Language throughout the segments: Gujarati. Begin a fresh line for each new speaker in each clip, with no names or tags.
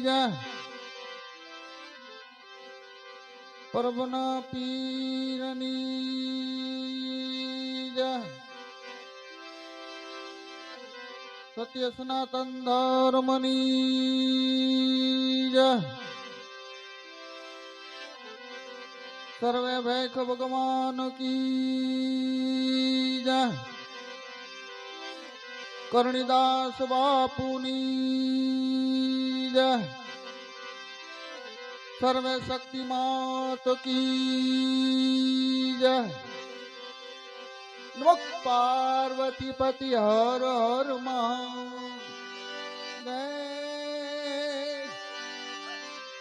जा परबना पीरनी जा सत्य सनातन धर्मनी जा सर्वे भैख भगवान की जा करणीदास बापुनी जा सर्वे शक्ति मात की जय नमः पार्वती पति हर हर महादेव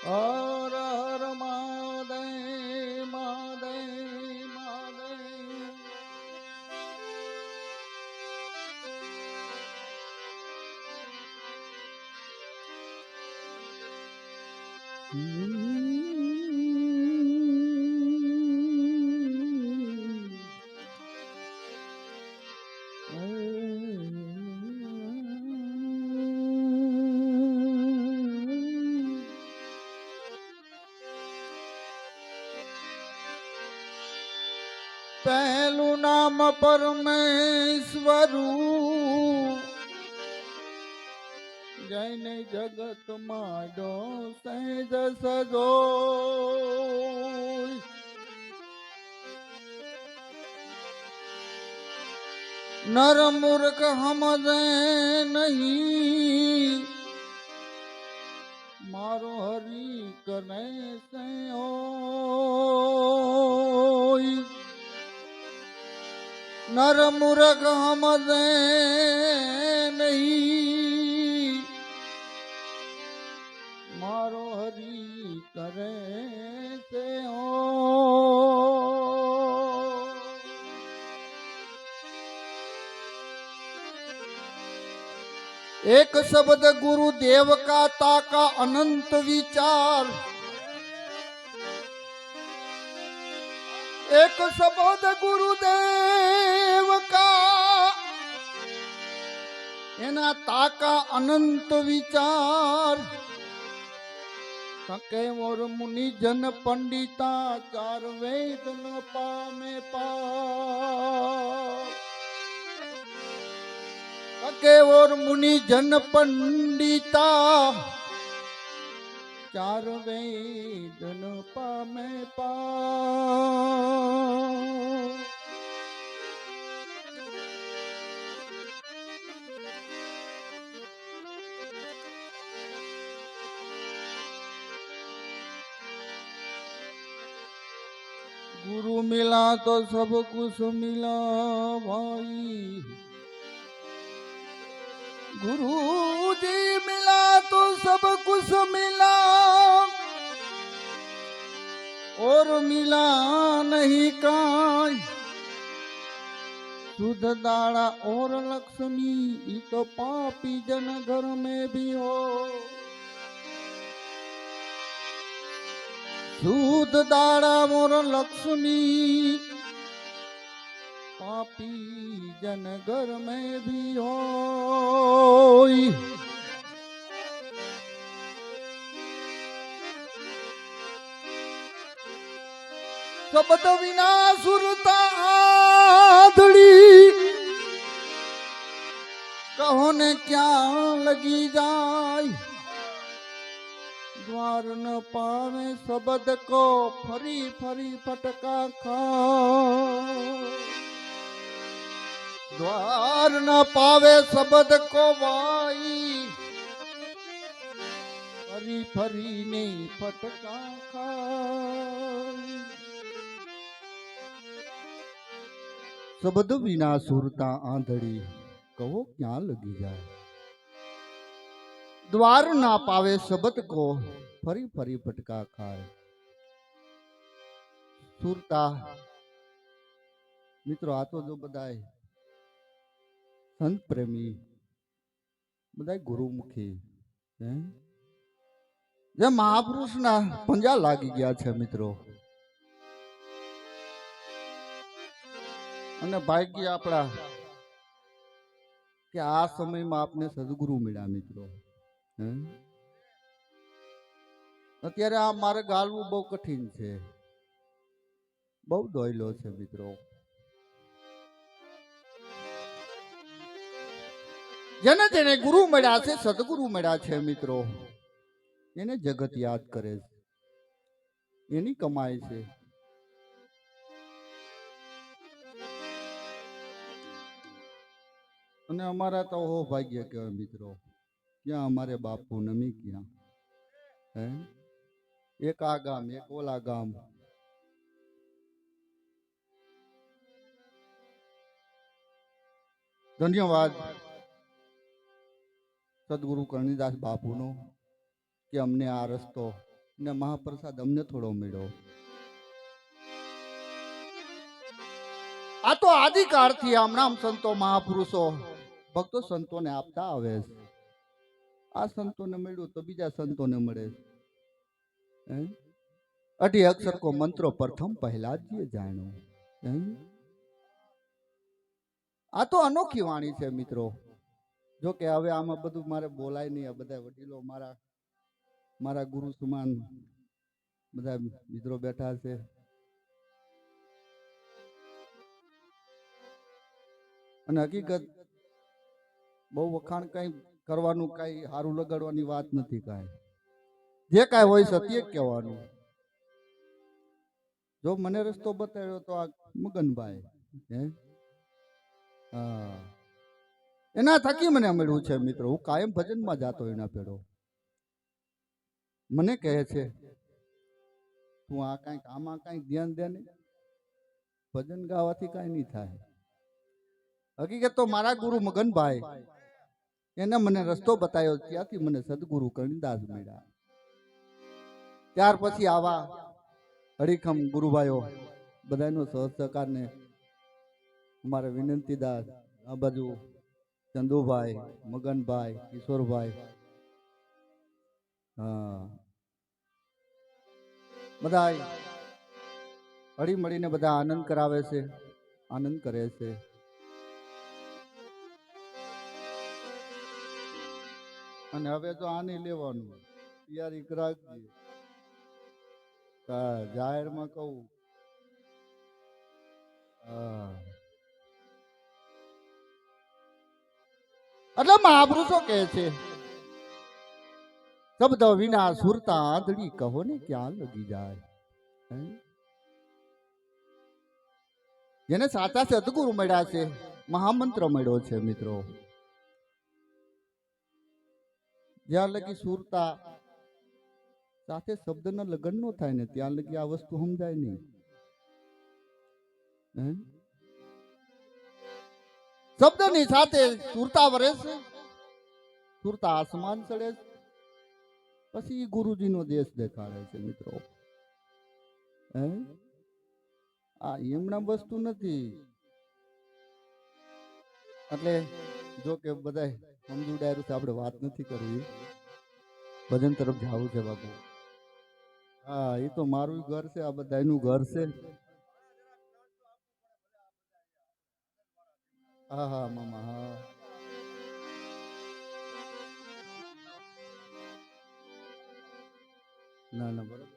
हर हर महादेव महादेव महादेव पहलू नाम परमेश्वरू जैन जगत माडो सहज सजो नर मूर्ख हम नहीं मारो हरि करे से ओय नर मूर्ख हम नहीं मारो हरि करे से हो एक शब्द गुरुदेव का ताका अनंत विचार एक शब्द गुरुदेव का एना ताका अनंत विचार सके और मुनि जन पंडिता चार वेद न पामे पार सके और मुनि जन पंडिता चार वेद न पामे पार गुरु मिला तो सब कुछ मिला भाई गुरु जी मिला तो सब कुछ मिला और मिला नहीं काई शुद्ध दाड़ा और लक्ष्मी ये तो पापी जन घर में भी हो शुद्ध दाड़ा मोर लक्ष्मी पापी जन घर में भी हो शब्द विना सुरता आधड़ी कहो ने क्या लगी जाए द्वार न पावे शब्द को फरी फरी फटका खा द्वार न पावे शब्द को वाई फरी फरी ने फटका खा शब्द विना सुरता आंधड़ी कहो क्या लगी जाए द्वार ना पावे शब्द को फरी फरी फटका खाए सुरता मित्रों आ तो जो बधाए संत प्रेमी बधाए गुरुमुखी जे महापुरुष ना पंजा लागी गया छे मित्रों અને ભાગ્ય આપણા કે આ સમયમાં આપને સદગુરુ મળ્યા મિત્રો અત્યારે આ મારે ગાળવું બહુ કઠિન છે, બહુ દોયલો છે મિત્રો. જેને જેને ગુરુ મળ્યા છે, સદગુરુ મળ્યા છે મિત્રો, એને જગત યાદ કરે છે, એની કમાઈ છે. અને અમારા તો હો ભાગ્ય કહેવાય મિત્રો, ક્યાં અમારે બાપુ નમી ક્યાં હે, એક આ ગામ એક ઓલા ગામ. ધન્યવાદ સદગુરુ કરણીદાસ બાપુનો કે અમને આ રસ્તો ને મહાપ્રસાદ અમને થોડો મળ્યો. આ તો આદિકાળથી આમનામ સંતો મહાપુરુષો ભક્તો સંતોને આપતા આવે છે. આ સંતોને મળ્યું તો બીજા સંતોને મળે. અઢી અક્ષર કો મંત્રો પ્રથમ પહેલા જ જાણ્યો. આ તો અનોખી વાણી છે મિત્રો. જો કે હવે આમાં બધું મારે બોલાય નહીં. આ બધા વડીલો મારા ગુરુ સમાન બધા મિત્રો બેઠા છે. અને હકીકત બહુ વખાણ કઈ કરવાનું, કઈ સારું લગાડવાની વાત નથી. કાંઈ જે કાંઈ હોય સત્ય કહેવાનું. જો મને રસ્તો બતાવ્યો તો આ મગનભાઈ હે, હા, એના થકી મને મળ્યું છે મિત્રો. હું કાયમ ભજનમાં જાતો એના પેડો. મને કહે છે તું આ કાંઈક આમાં કાંઈક ધ્યાન દે ને, ભજન ગાવાથી કાંઈ નહીં થાય. હકીકત તો મારા ગુરુ મગનભાઈ એને મને રસ્તો બતાવ્યો, ત્યાંથી મને સદગુરુ કરણીદાસ મળ્યા. ત્યાર પછી આવા હરિખમ ગુરુભાઈઓ બધાનો સહકાર ને અમારે વિનંતીદાસ, આ બાજુ ચંદુભાઈ, મગનભાઈ, કિશોરભાઈ, હા, બધા હળી મળીને બધા આનંદ કરાવે છે, આનંદ કરે છે. અને હવે તો આને લેવાનું તૈયારી રાખજે. જાહેરમાં કહું એટલે મહાપુરુષો કહે છે શબ્દ વિના સુરતા આંધળી કહો ને ક્યાં લગી જાય. જેને સાચા સદગુરુ મળ્યા છે, મહામંત્ર મળ્યો છે મિત્રો. જ્યાં લગી સુરતા સાથે શબ્દના લગ્ન નો થાય ને ત્યાં લગી આ વસ્તુ સમજાય નહીં. શબ્દની સાથે સુરતા વરે છે, સુરતા આસમાન ચડે છે, પછી ગુરુજીનો દેશ દેખાડે છે મિત્રો. આ એમના વસ્તુ નથી. એટલે જો કે બધા સમજુ ડાયરું આપણે વાત નથી કરવી, ભજન તરફ જવું છે બાપુ. હા, એ તો મારું ઘર છે, આ બધાનું ઘર છે. હા હા મામા, હા ના ના બરાબર.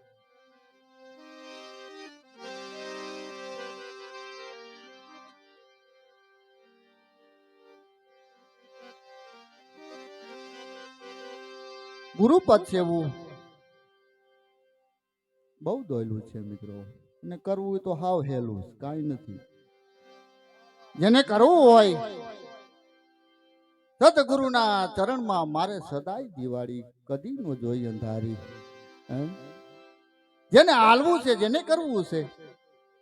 ગુરુપદ છે એવું બહુ દોયલું છે મિત્રો. અને કરવું તો હાવ હેલું, કાંઈ નથી. જેને કરવું હોય સતગુરુના ચરણમાં મારે સદાય દિવાળી કદી નો જોઈ અંધારી. જેને હાલવું છે, જેને કરવું છે,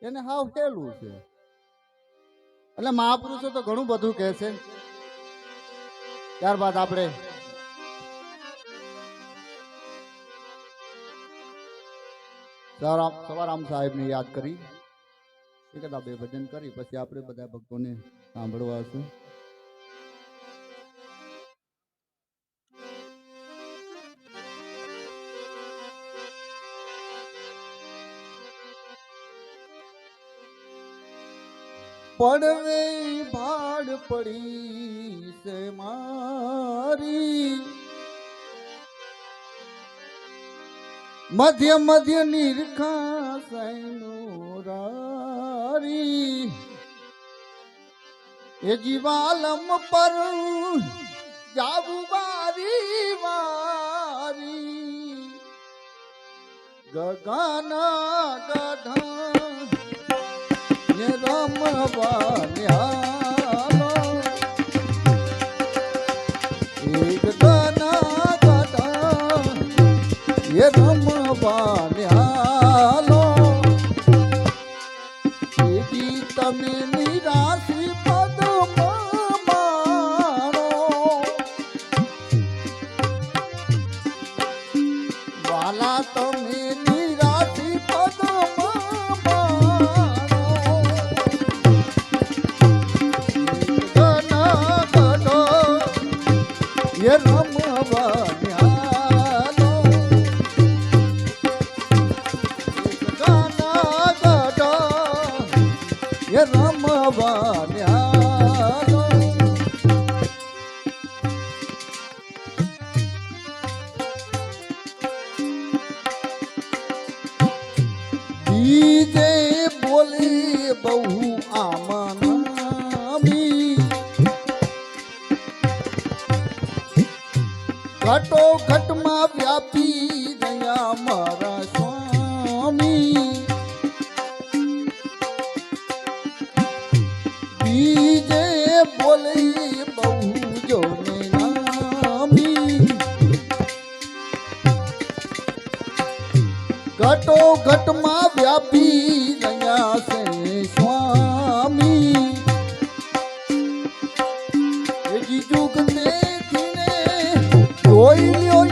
એને હાવ હેલું છે. એટલે મહાપુરુષો તો ઘણું બધું કહે છે. ત્યારબાદ આપણે સવારામ સાહેબને યાદ કરી એકાદા બે ભજન કરી પછી આપણે બધા ભક્તોને સાંભળવા છે. પડવે ભાડ પડી છે મારી, મધ્ય મધ્ય નિરખા સૈનુરારી એ જીવાલમ પર જાવું વારી વારી ગગન ગઢ ને રમવા ન્યાલો એક ગન ગઢ એ રમવા ન્યાલો એજી તમે નિરાશી પદ મારો વાલા તમે નિરાશી પદ એ રમવા ન્યાલો ગાના ગઢ એ રમવા ન્યાલો બીજે બોલી બહુ આમનામી ઘટો ઘટમાં વ્યાપી ગયા મારા સ્વામી બીજે બોલી બહુ જોને નામી ઘટો ઘટમાં વ્યાપી ગયા છે સ્વામી એજી જુગ દેખીને જોઈ લ્યો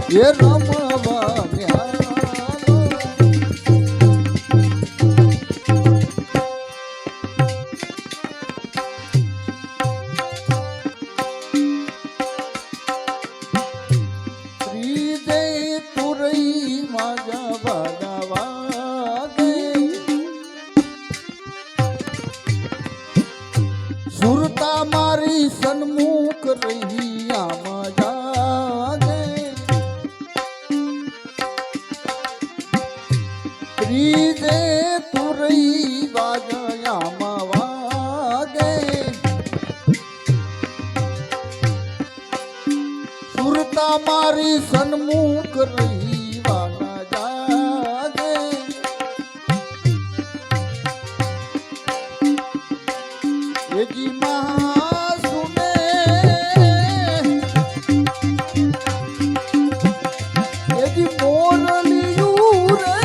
એ રમવા ન્યાલો ત્રીજે તુરઈ માજા વાગે સુરતા મારી સન્મુખ રહી આમાં જાગે ત્રીજે તુરઈ વાજયામાં વાગે સુરતા મારી સન્મુખ રહી વાના જાગે એજી મહાસુને એજી મોરલિયું રે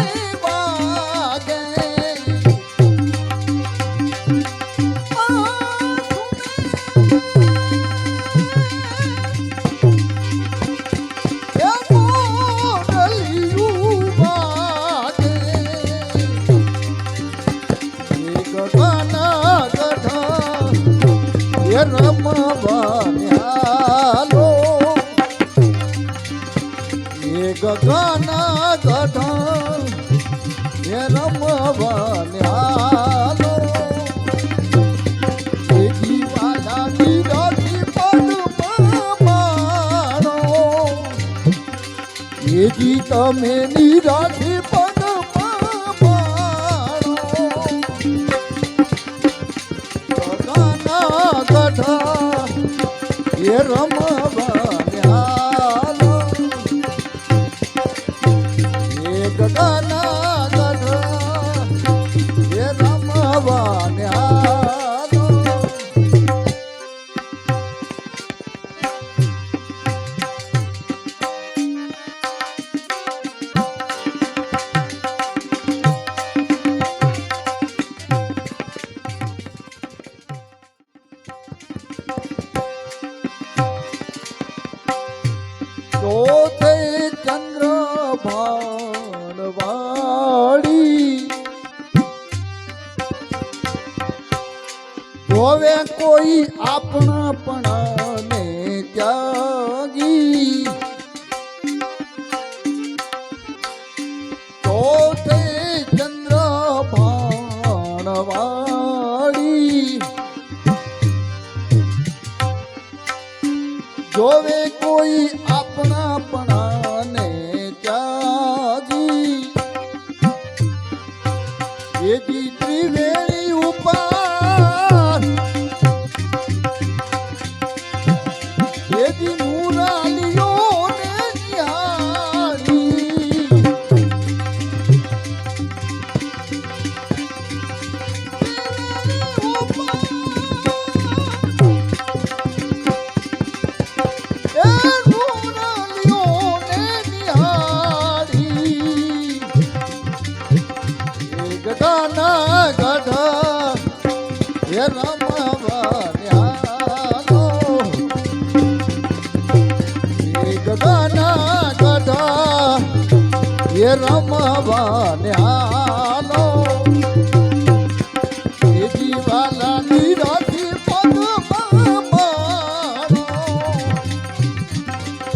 રમવા ન્યાલો એ ગગના ગઢ એ રમવા ન્યાલો એ જીવાલા નિરાશી પદ મારો એ જી તમે નિરાશી પદ એ રમવા ન્યાલો એ ગગના ગઢ એ રમવા ન્યાલો જોવે કોઈ આપણા ને ત્યાગી તો તે ચંદ્ર ભાણવાળી જોવે કોઈ આપણા ને ત્યાગી એજી ત્રિવેણી ઉપર એજી મુરાલીઓ ને ન્યારી એ મુરાલીઓ ને ન્યારી એ ગધાના ગધા એ રમવાન્યાનો એ ગધાના ગધા એ રમવાન્યાનો એ જીવાલા નીરાથી પગમાં મારો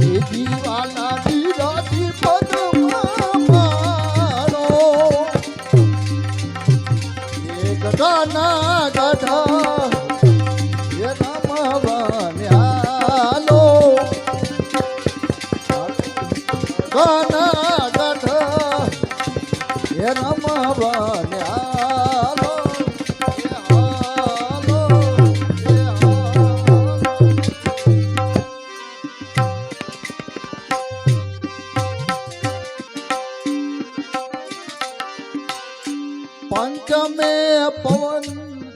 એ જીવાલા નીરાથી પગમાં મારો ગધાના ગધા એ રમવાન્યાલો ગધાના ગધા એ રમવાન્યાલો એ હાલો એ હાલો પંચમે પવન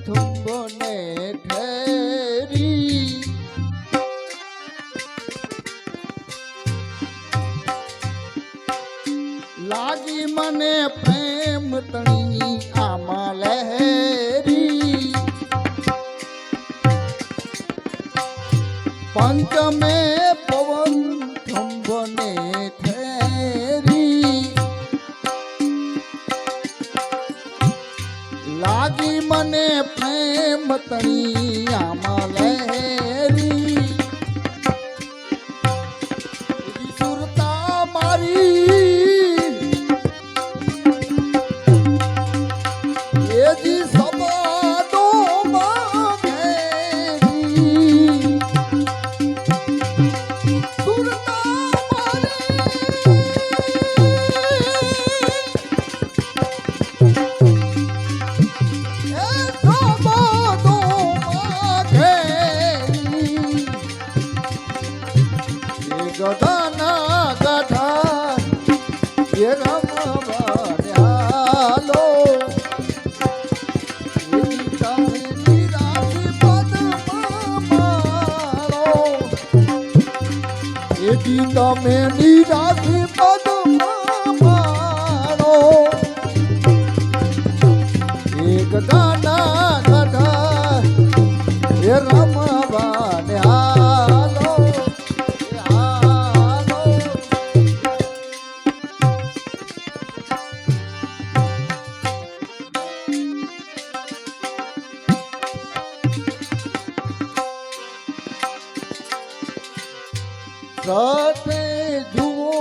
થુંબને ઠેરી લાગી મને પ્રેમ તણી આમાં લહેરી પંચમે પવન થુંબને ઠેરી લાગી મને પ્રેમ તણી આમાં લહેરી સુરતા મારી એજી સબાદો ઘેરી સુરતા ગધાના ગધા એ રમવાન્યાલો એજી તમે નિરાશી પદમાં મારો એજી તમે નિરાશી પદમાં મારો એ ગધાના ગધા એ રમવાન્યાલો સાથે જુઓ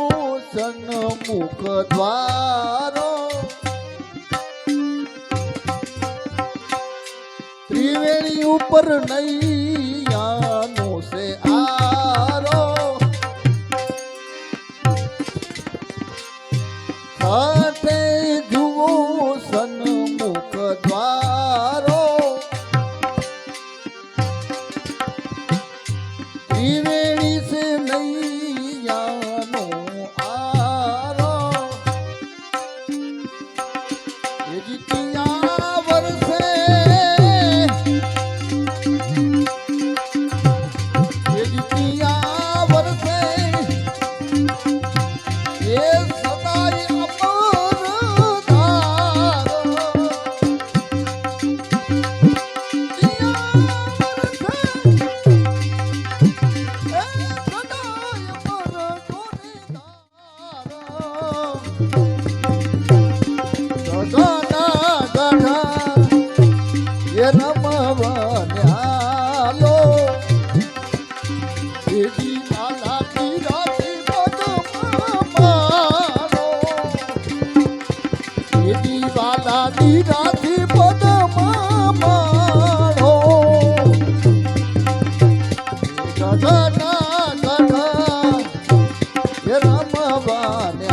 સન્મુખ દ્વારો ત્રિવેણી ઉપર નૈયાનો સે આરો સાથે જુઓ સન્મુખ દ્વારો ત્રિવેણી સે નૈયાનો આરો એ જીતિયા વર્ષે એ જીતિયા વર્ષે એ સદાય અમર વીરાથી પદમાં માળો ગગના ગઢા એ રમવાને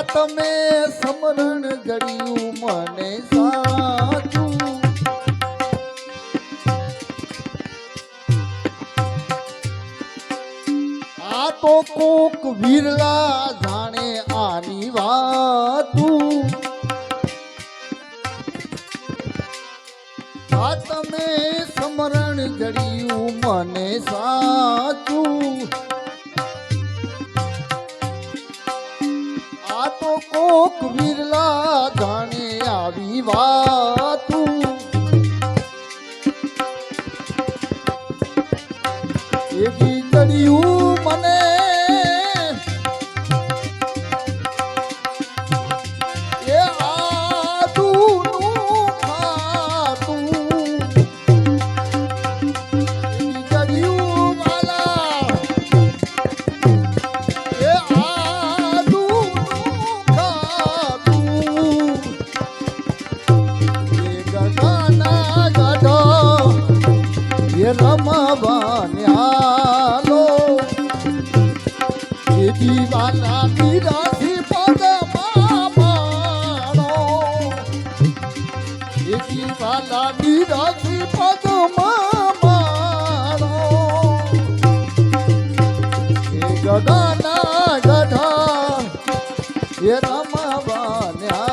તમે સમરણ જડ્યું મને સાચું આ તો કોક વિરલા જાણે આની વાતું આ તમે સમરણ જડ્યું મને સાચું આ તો કોક વિરલા જાણે આવી વાતું એવી ચડ્યું મને એ આદુનું ખાતું એવી ચડ્યું વાલા એ રમવાન્યાલો એ દીવાલા દીરાથી પદમાં માણો એ દીવાલા દીરાથી પદમાં માણો એ ગગના ગઢા એ રમવાન્યાલો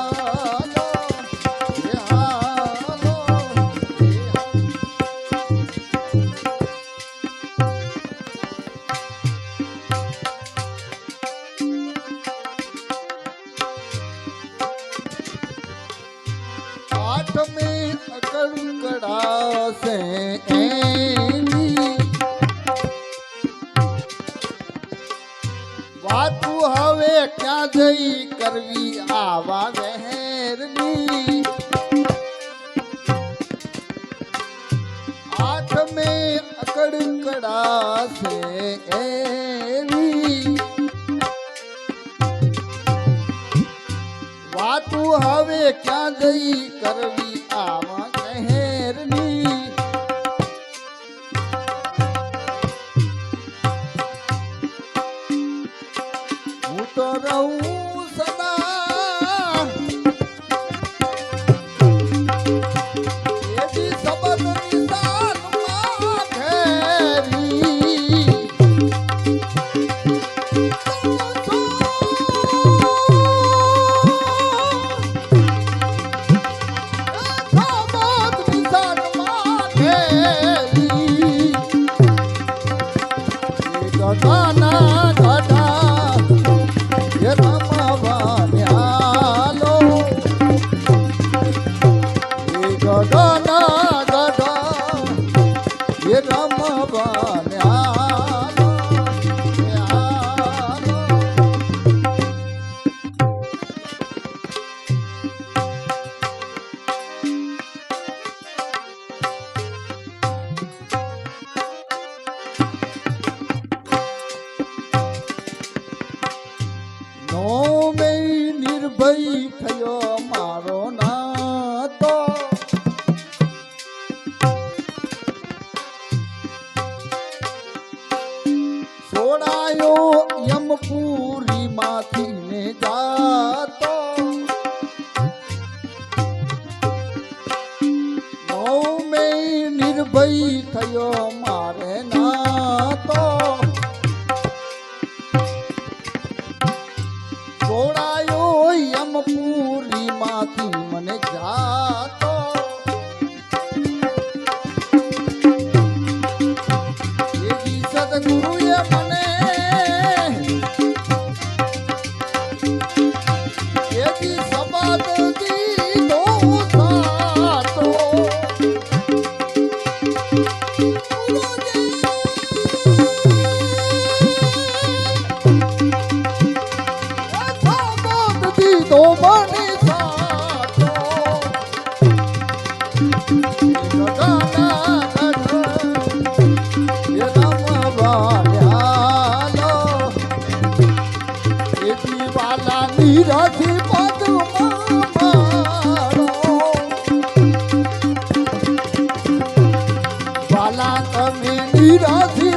में कड़कड़ा से वातु हवे क्या जई करवी आवा वहरनी आठ में कड़कड़ा से एवी वातु हवे क्या जई करवी आवा कहेरनी હું તો રહું સદા એવી સબદ નિશાનમાં ઘેરી ગગના ગઢા એ રમવાન્યાલો એ ગગના ગઢા એ રમવાન્યાલો નિર્ભય થયો મારો નાતો છોડાયો યમપુરી માંથી ને જાતો નવમે નિર્ભય થયો મારે નાતો યમપુરી માંથી મને જાતો એવી સદગુરુએ મને એવી સબદ દીધો સાતો તો મને સાચો ગગના ગઢ એ રમવાલ્યાલો એ દીવાલા નીરથી પદમાં વાલા તમે નીરથી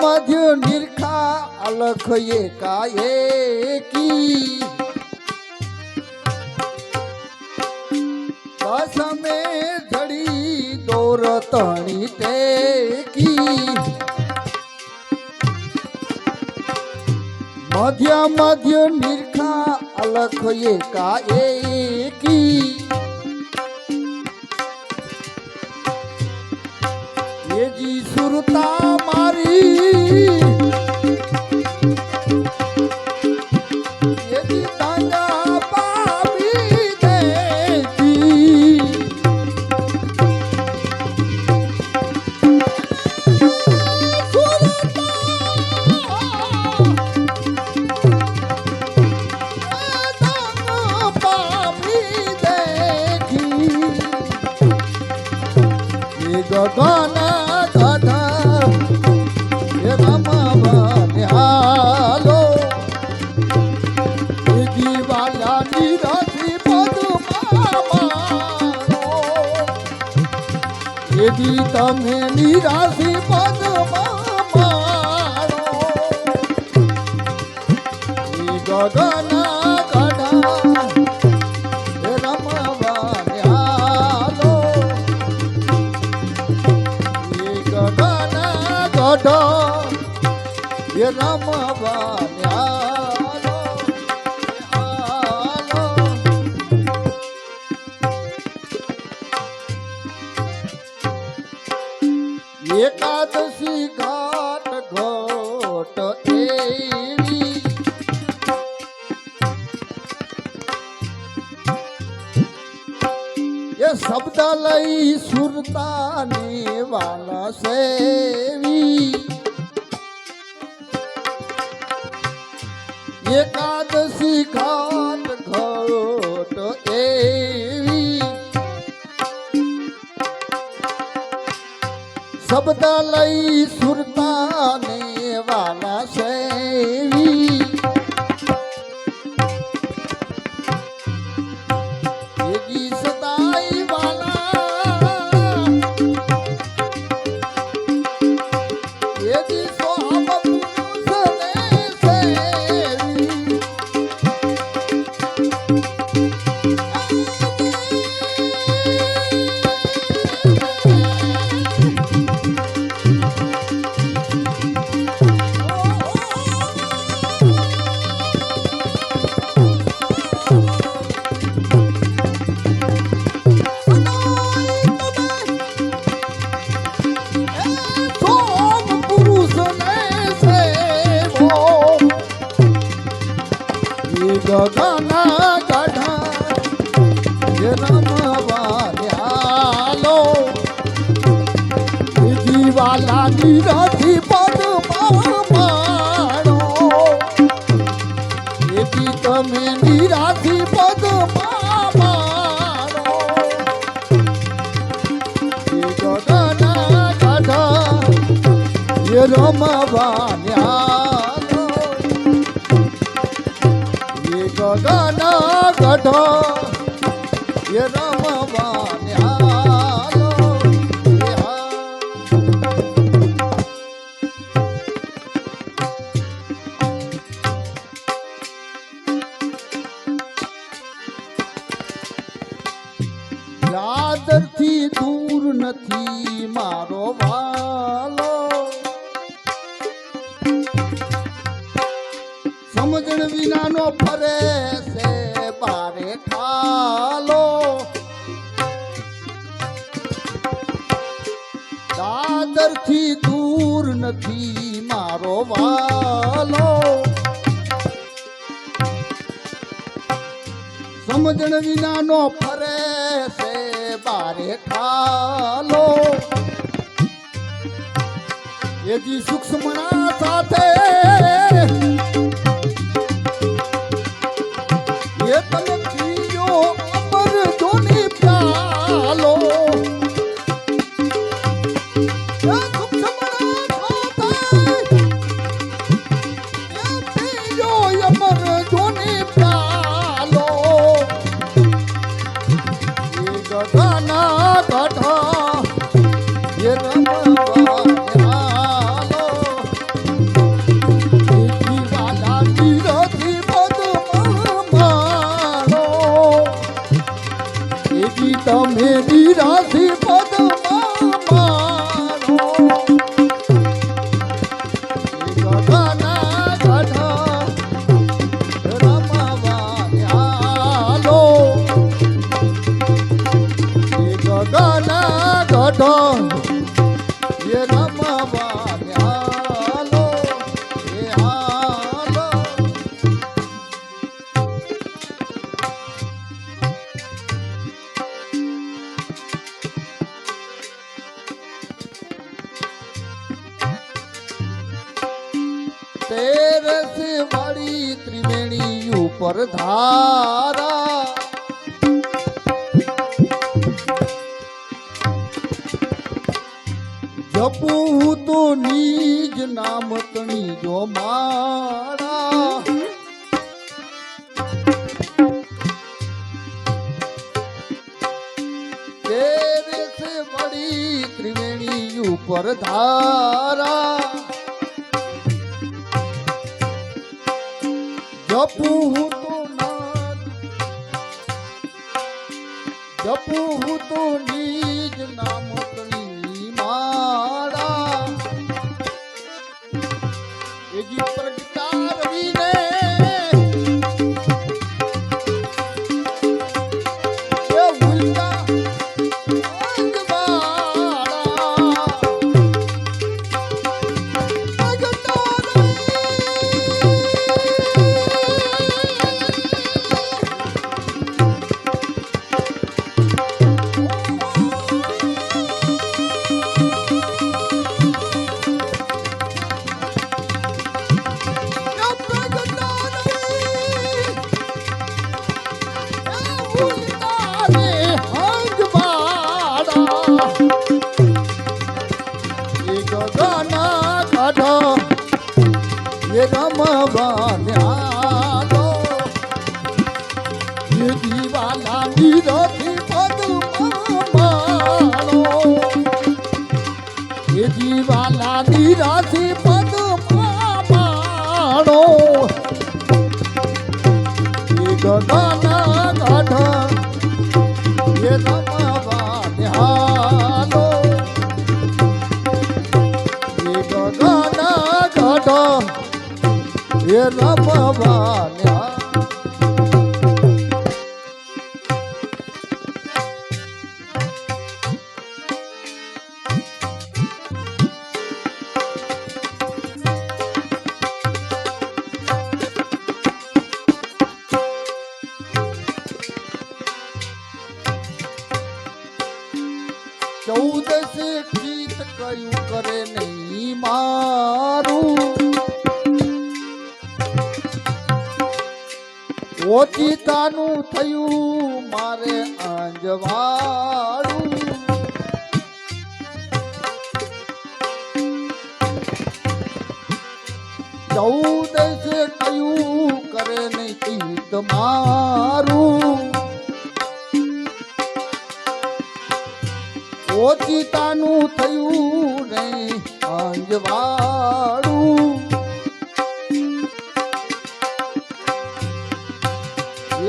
મધ્ય નિરખા અલખ એકાએકી દસમે જડી દોર તણી ટેકી મધ્ય નિરખા અલખ એકાએકી એજી સુરતા મારી એજી તાંગા પાવી દેતી તાંગા પાવી દેખી એ ગગન यदि तमे निराशी पदમાં મારો એ ગગન ગઢા એ રમવાલ્યાલો એ ગગન ગઢ એ રમવાલ્યાલો એકાદશી ઘાટ ઘોટ એવી એ શબ્દ લઈ સુરતાને વાલા સેવી એકાદશી ઘાટ ઘોટ એવી શબ્દ લઈ સુરતાને વાલા સેવી એજી સદાઈ વાલા એજી સ્વામ પુરુષને સેવી ગગન ગઢા એ રમવાલ્યાલો જીવાલા નીરથી પદમાં મારો એથી તમે નીરાથી પદમાં મારો એ ગગન ગઢા એ રમવાલ્યાલો ગગન ગઢ એ રમવાલ્યાલો દાદરથી દૂર નથી મારો વાલો, સમજણ વિનાનો ફરે છે બારે ઠાલો, દાદરથી દૂર નથી મારો વાલો, સમજણ વિનાનો ફરે છે બારે ઠાલો, એજી સૂક્ષ્મના સાથે એ તમે પીજો અમર જોની પ્યાલો, એ સૂક્ષ્મના સાથે એ પીજો અમર જોની પ્યાલો, એ ગગના ગઢા એ રમવા તમે નિરાશી પદમાં મારો, ગગના ગઢા રમવા ન્યાલો, ગગના ગઢા એ રમવા ન્યાલો, એ હાલો. તેરસ વાળી ત્રિવેણી ઉપર ધારા, જપું તો નિજ નામ તણી જો મારા, તેરસ વાળી ત્રિવેણી ઉપર ધારા, જપું તો નાદ જપું તો નિજ નામ તણી મારા, એજી પ્રગટા રવિને એ ઉલટા એ રમવા ન્યાલો, એ દીવાલા નિરથી પદમાં માણો, એ દીવાલા નિરાથી પદમાં માણો, એ ગગના ગઢ એ રમવા ન્યાલો, એ ગગના ગઢ એ રમવા ન્યા. ચૌદસ ગીત કયું કરે નહીં મારું, ઓચિતાનું થયું મારે આંજવાળું, ચૌદસ કયું કરે નહીં ગીત મારું, ઓચિતાનું થયું નહીં અંજવાળું,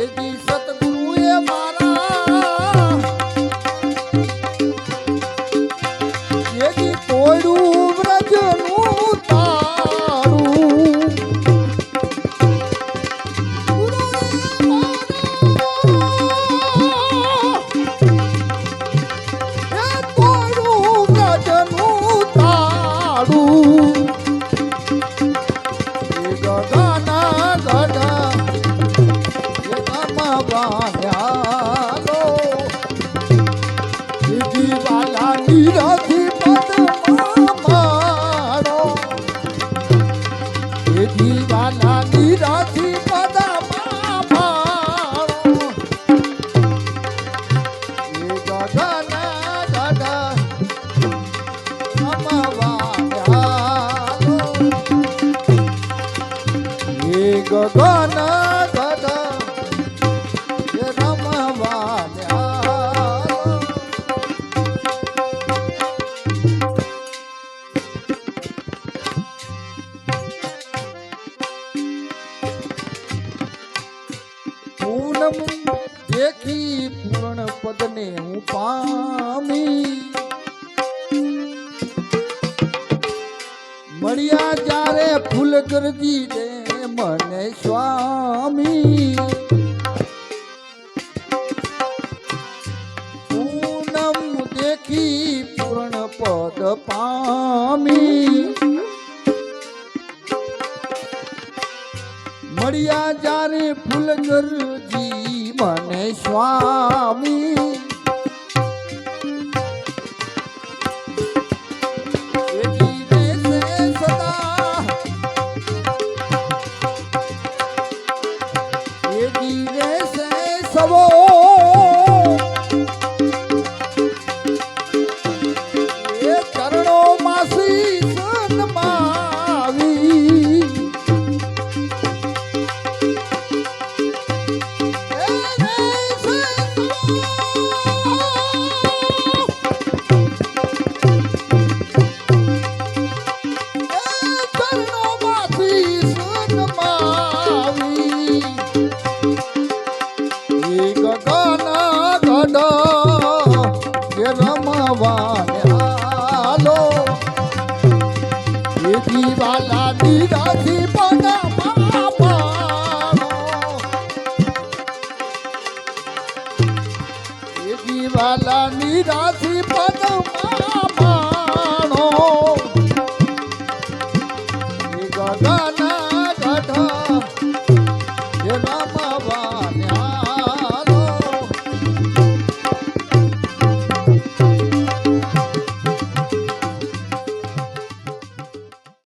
એજી સતગુરુએ મારા પૂર્ણ પદને હું પામી મળ્યા જ્યારે ફૂલ ગરજી દે મને સ્વામી પૂનમ દેખી પૂર્ણ પદ પામી મળ્યા જ્યારે ફૂલ ગરજી મને સ્વામી